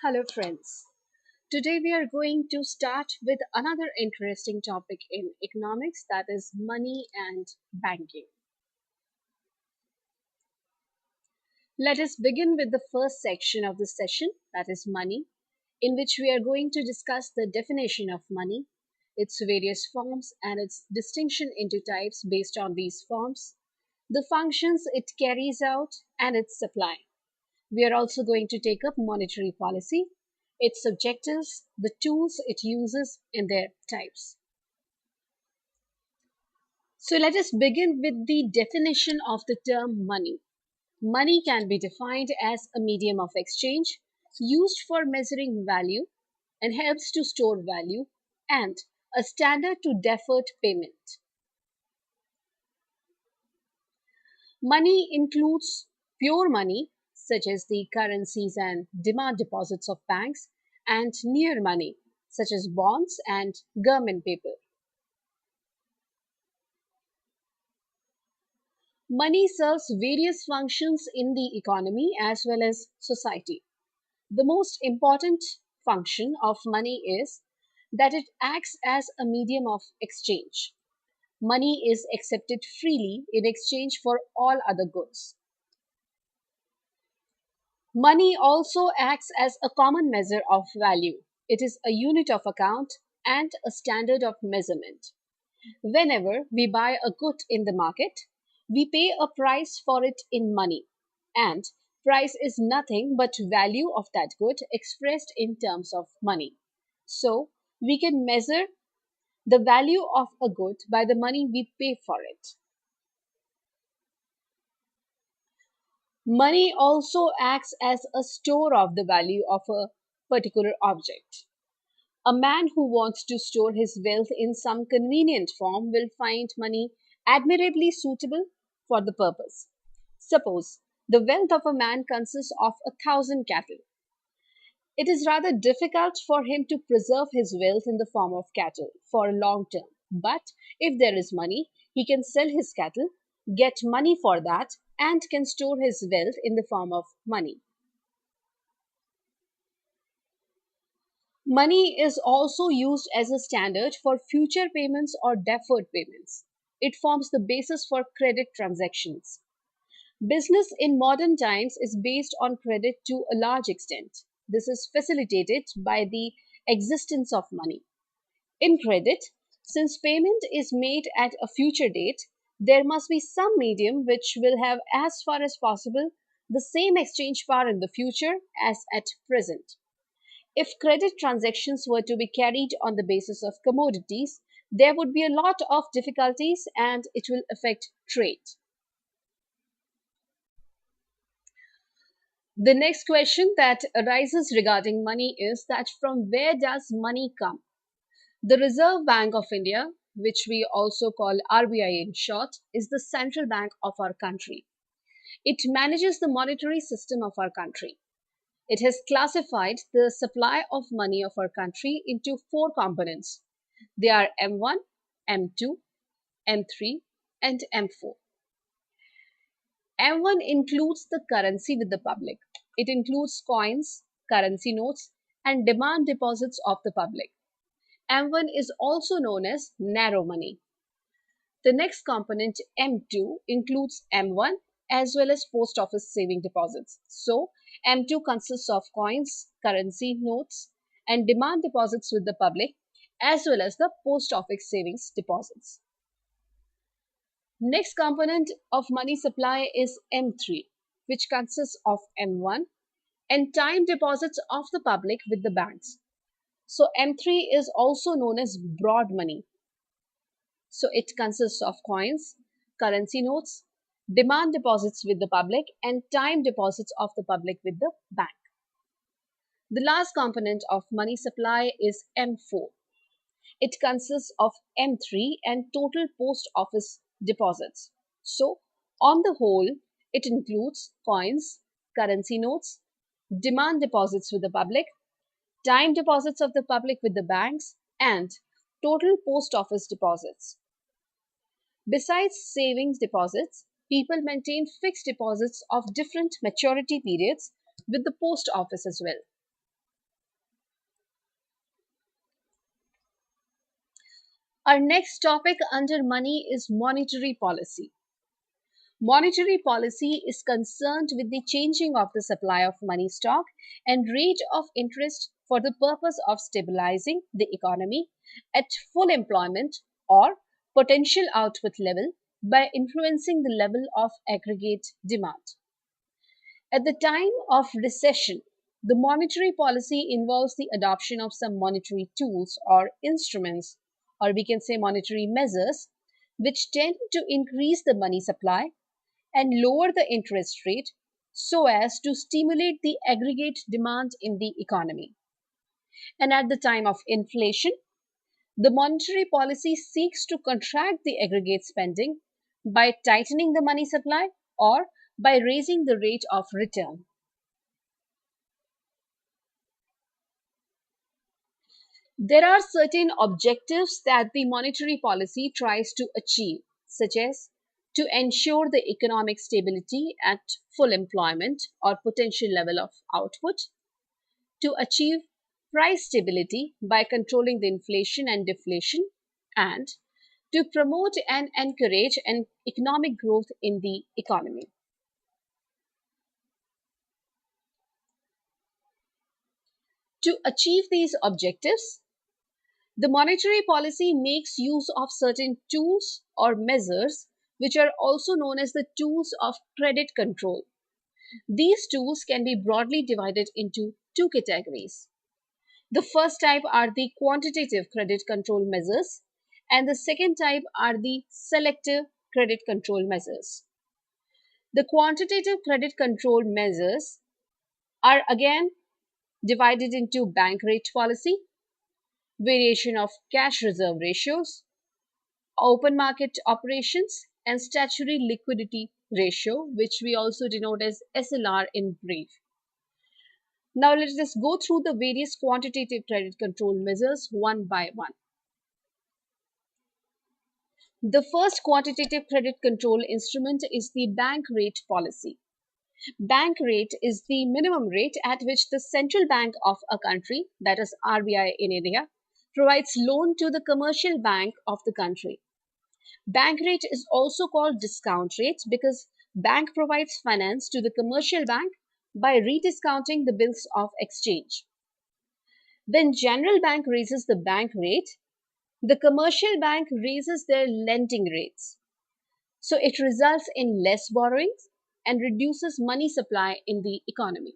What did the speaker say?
Hello, friends. Today we are going to start with another interesting topic in economics, that is money and banking. Let us begin with the first section of the session, that is money, in which we are going to discuss the definition of money, its various forms, and its distinction into types based on these forms, the functions it carries out, and its supply. We are also going to take up monetary policy, its objectives, the tools it uses, and their types. So let us begin with the definition of the term money. Money can be defined as a medium of exchange used for measuring value and helps to store value and a standard to deferred payment. Money includes pure money, such as the currencies and demand deposits of banks, and near money, such as bonds and government paper. Money serves various functions in the economy as well as society. The most important function of money is that it acts as a medium of exchange. Money is accepted freely in exchange for all other goods. Money also acts as a common measure of value. It is a unit of account and a standard of measurement. Whenever we buy a good in the market, we pay a price for it in money. And price is nothing but value of that good expressed in terms of money. So we can measure the value of a good by the money we pay for it. Money also acts as a store of the value of a particular object. A man who wants to store his wealth in some convenient form will find money admirably suitable for the purpose. Suppose the wealth of a man consists of 1,000 cattle. It is rather difficult for him to preserve his wealth in the form of cattle for a long term. But if there is money, he can sell his cattle, get money for that, and can store his wealth in the form of money. Money is also used as a standard for future payments or deferred payments. It forms the basis for credit transactions. Business in modern times is based on credit to a large extent. This is facilitated by the existence of money. In credit, since payment is made at a future date, there must be some medium which will have, as far as possible, the same exchange power in the future as at present. If credit transactions were to be carried on the basis of commodities, there would be a lot of difficulties and it will affect trade. The next question that arises regarding money is that from where does money come? The Reserve Bank of India, which we also call RBI in short, is the central bank of our country. It manages the monetary system of our country. It has classified the supply of money of our country into four components. They are M1, M2, M3, and M4. M1 includes the currency with the public. It includes coins, currency notes, and demand deposits of the public. M1 is also known as narrow money. The next component, M2, includes M1 as well as post office saving deposits. So, M2 consists of coins, currency notes, and demand deposits with the public as well as the post office savings deposits. Next component of money supply is M3, which consists of M1 and time deposits of the public with the banks. So M3 is also known as broad money. So it consists of coins, currency notes, demand deposits with the public, and time deposits of the public with the bank. The last component of money supply is M4. It consists of M3 and total post office deposits. So, on the whole, it includes coins, currency notes, demand deposits with the public, time deposits of the public with the banks, and total post office deposits. Besides savings deposits, people maintain fixed deposits of different maturity periods with the post office as well. Our next topic under money is monetary policy. Monetary policy is concerned with the changing of the supply of money stock and rate of interest for the purpose of stabilizing the economy at full employment or potential output level by influencing the level of aggregate demand. At the time of recession, the monetary policy involves the adoption of some monetary tools or instruments, or we can say monetary measures, which tend to increase the money supply and lower the interest rate so as to stimulate the aggregate demand in the economy. And at the time of inflation, the monetary policy seeks to contract the aggregate spending by tightening the money supply or by raising the rate of return. There are certain objectives that the monetary policy tries to achieve, such as to ensure the economic stability at full employment or potential level of output, to achieve price stability by controlling the inflation and deflation, and to promote and encourage an economic growth in the economy. To achieve these objectives, the monetary policy makes use of certain tools or measures which are also known as the tools of credit control. These tools can be broadly divided into two categories. The first type are the quantitative credit control measures, and the second type are the selective credit control measures. The quantitative credit control measures are again divided into bank rate policy, variation of cash reserve ratios, open market operations, and statutory liquidity ratio, which we also denote as SLR in brief. Now let us go through the various quantitative credit control measures one by one. The first quantitative credit control instrument is the bank rate policy. Bank rate is the minimum rate at which the central bank of a country, that is RBI in India, provides loan to the commercial bank of the country. Bank rate is also called discount rate because bank provides finance to the commercial bank by rediscounting the bills of exchange. When general bank raises the bank rate, the commercial bank raises their lending rates. So it results in less borrowings and reduces money supply in the economy.